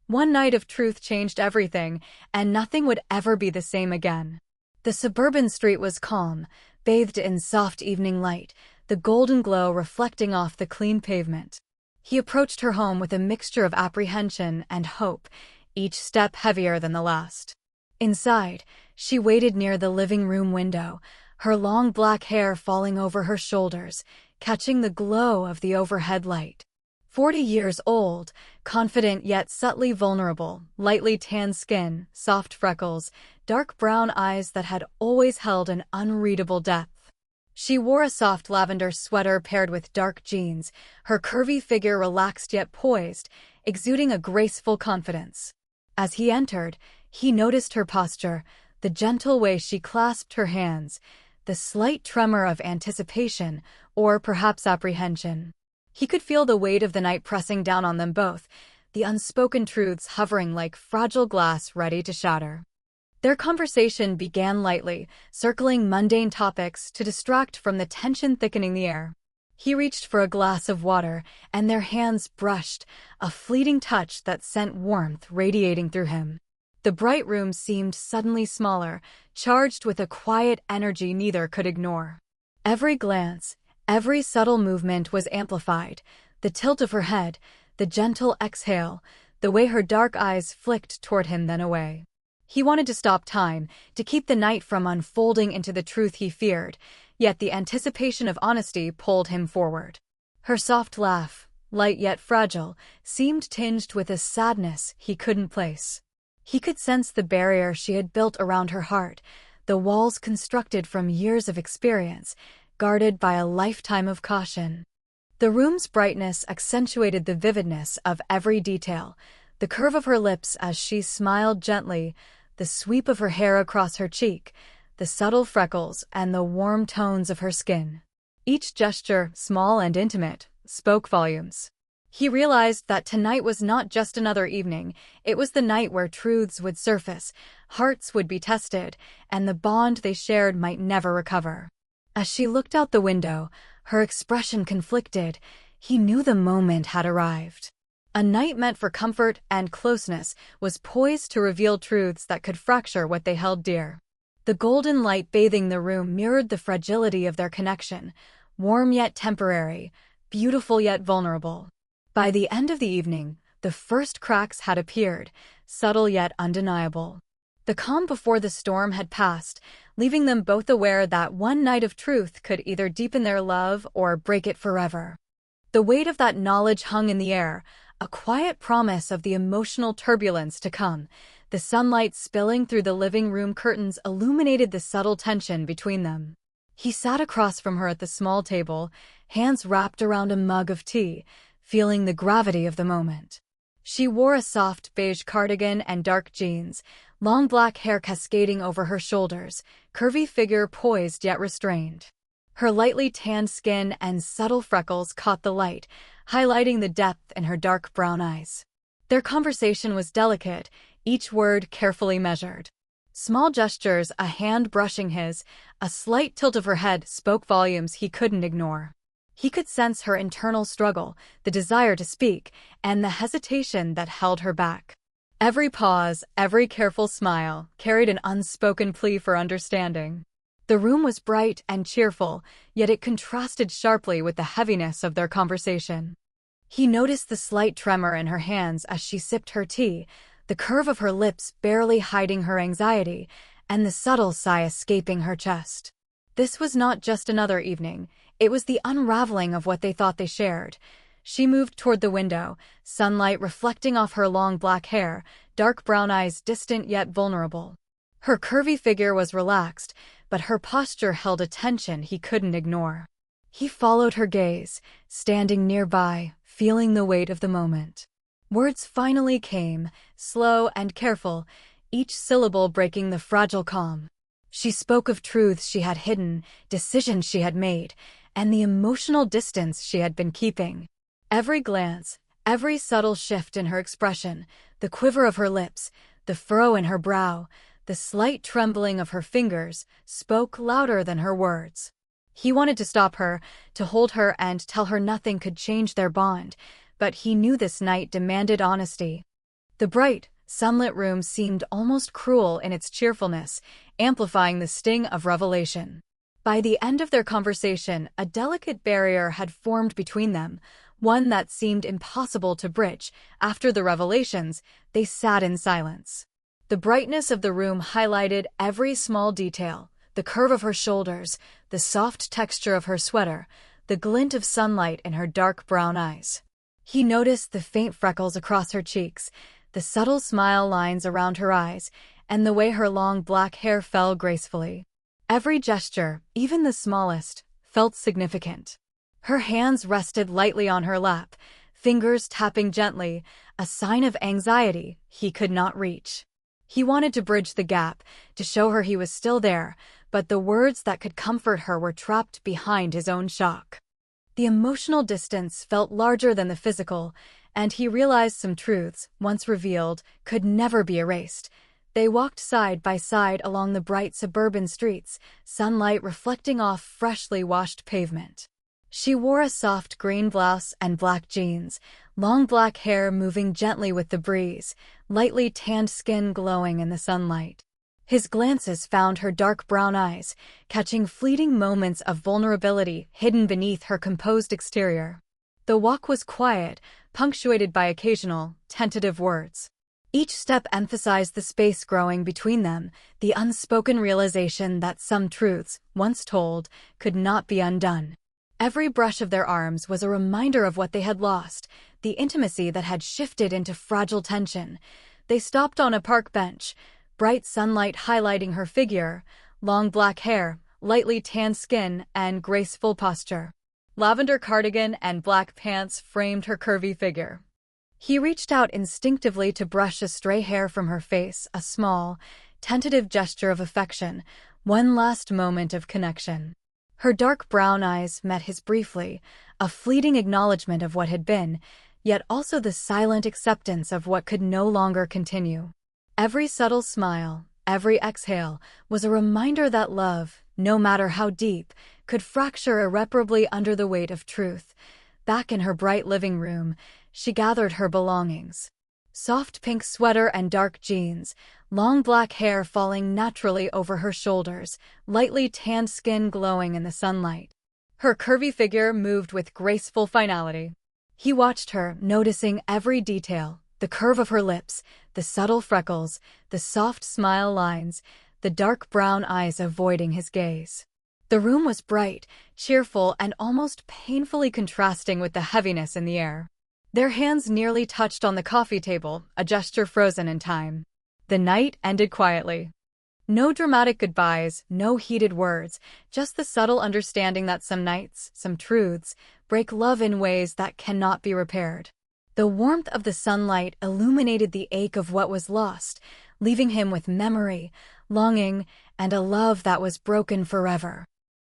One night of truth changed everything, and nothing would ever be the same again. The suburban street was calm, bathed in soft evening light, the golden glow reflecting off the clean pavement. He approached her home with a mixture of apprehension and hope, each step heavier than the last. Inside, she waited near the living room window, her long black hair falling over her shoulders, catching the glow of the overhead light. 40 years old, confident yet subtly vulnerable, lightly tanned skin, soft freckles, dark brown eyes that had always held an unreadable depth. She wore a soft lavender sweater paired with dark jeans, her curvy figure relaxed yet poised, exuding a graceful confidence. As he entered, he noticed her posture, the gentle way she clasped her hands, the slight tremor of anticipation, or perhaps apprehension. He could feel the weight of the night pressing down on them both, the unspoken truths hovering like fragile glass ready to shatter. Their conversation began lightly, circling mundane topics to distract from the tension thickening the air. He reached for a glass of water, and their hands brushed, a fleeting touch that sent warmth radiating through him. The bright room seemed suddenly smaller, charged with a quiet energy neither could ignore. Every glance, every subtle movement was amplified, the tilt of her head, the gentle exhale, the way her dark eyes flicked toward him then away. He wanted to stop time, to keep the night from unfolding into the truth he feared, yet the anticipation of honesty pulled him forward. Her soft laugh, light yet fragile, seemed tinged with a sadness he couldn't place. He could sense the barrier she had built around her heart, the walls constructed from years of experience, guarded by a lifetime of caution. The room's brightness accentuated the vividness of every detail, the curve of her lips as she smiled gently, the sweep of her hair across her cheek, the subtle freckles and the warm tones of her skin. Each gesture, small and intimate, spoke volumes. He realized that tonight was not just another evening, it was the night where truths would surface, hearts would be tested, and the bond they shared might never recover. As she looked out the window, her expression conflicted. He knew the moment had arrived. A night meant for comfort and closeness was poised to reveal truths that could fracture what they held dear. The golden light bathing the room mirrored the fragility of their connection, warm yet temporary, beautiful yet vulnerable. By the end of the evening, the first cracks had appeared, subtle yet undeniable. The calm before the storm had passed, leaving them both aware that one night of truth could either deepen their love or break it forever. The weight of that knowledge hung in the air, a quiet promise of the emotional turbulence to come. The sunlight spilling through the living room curtains illuminated the subtle tension between them. He sat across from her at the small table, hands wrapped around a mug of tea, feeling the gravity of the moment. She wore a soft beige cardigan and dark jeans, long black hair cascading over her shoulders, curvy figure poised yet restrained. Her lightly tanned skin and subtle freckles caught the light, highlighting the depth in her dark brown eyes. Their conversation was delicate, each word carefully measured. Small gestures, a hand brushing his, a slight tilt of her head spoke volumes he couldn't ignore. He could sense her internal struggle, the desire to speak, and the hesitation that held her back. Every pause, every careful smile, carried an unspoken plea for understanding. The room was bright and cheerful, yet it contrasted sharply with the heaviness of their conversation. He noticed the slight tremor in her hands as she sipped her tea, the curve of her lips barely hiding her anxiety, and the subtle sigh escaping her chest. This was not just another evening, it was the unraveling of what they thought they shared. She moved toward the window, sunlight reflecting off her long black hair, dark brown eyes distant yet vulnerable. Her curvy figure was relaxed, but her posture held a tension he couldn't ignore. He followed her gaze, standing nearby, feeling the weight of the moment. Words finally came, slow and careful, each syllable breaking the fragile calm. She spoke of truths she had hidden, decisions she had made, and the emotional distance she had been keeping. Every glance, every subtle shift in her expression, the quiver of her lips, the furrow in her brow, the slight trembling of her fingers, spoke louder than her words. He wanted to stop her, to hold her and tell her nothing could change their bond, but he knew this night demanded honesty. The bright, sunlit room seemed almost cruel in its cheerfulness, amplifying the sting of revelation. By the end of their conversation, a delicate barrier had formed between them, one that seemed impossible to bridge. After the revelations, they sat in silence. The brightness of the room highlighted every small detail: the curve of her shoulders, the soft texture of her sweater, the glint of sunlight in her dark brown eyes. He noticed the faint freckles across her cheeks, the subtle smile lines around her eyes, and the way her long black hair fell gracefully. Every gesture, even the smallest, felt significant. Her hands rested lightly on her lap, fingers tapping gently, a sign of anxiety he could not reach. He wanted to bridge the gap, to show her he was still there, but the words that could comfort her were trapped behind his own shock. The emotional distance felt larger than the physical, and he realized some truths, once revealed, could never be erased. They walked side by side along the bright suburban streets, sunlight reflecting off freshly washed pavement. She wore a soft green blouse and black jeans, long black hair moving gently with the breeze, lightly tanned skin glowing in the sunlight. His glances found her dark brown eyes, catching fleeting moments of vulnerability hidden beneath her composed exterior. The walk was quiet, punctuated by occasional, tentative words. Each step emphasized the space growing between them, the unspoken realization that some truths, once told, could not be undone. Every brush of their arms was a reminder of what they had lost, the intimacy that had shifted into fragile tension. They stopped on a park bench, bright sunlight highlighting her figure, long black hair, lightly tanned skin, and graceful posture. Lavender cardigan and black pants framed her curvy figure. He reached out instinctively to brush a stray hair from her face, a small, tentative gesture of affection, one last moment of connection. Her dark brown eyes met his briefly, a fleeting acknowledgement of what had been, yet also the silent acceptance of what could no longer continue. Every subtle smile, every exhale, was a reminder that love, no matter how deep, could fracture irreparably under the weight of truth. Back in her bright living room, she gathered her belongings. Soft pink sweater and dark jeans, long black hair falling naturally over her shoulders, lightly tanned skin glowing in the sunlight. Her curvy figure moved with graceful finality. He watched her, noticing every detail: the curve of her lips, the subtle freckles, the soft smile lines, the dark brown eyes avoiding his gaze. The room was bright, cheerful, and almost painfully contrasting with the heaviness in the air. Their hands nearly touched on the coffee table, a gesture frozen in time. The night ended quietly. No dramatic goodbyes, no heated words, just the subtle understanding that some nights, some truths, break love in ways that cannot be repaired. The warmth of the sunlight illuminated the ache of what was lost, leaving him with memory, longing, and a love that was broken forever.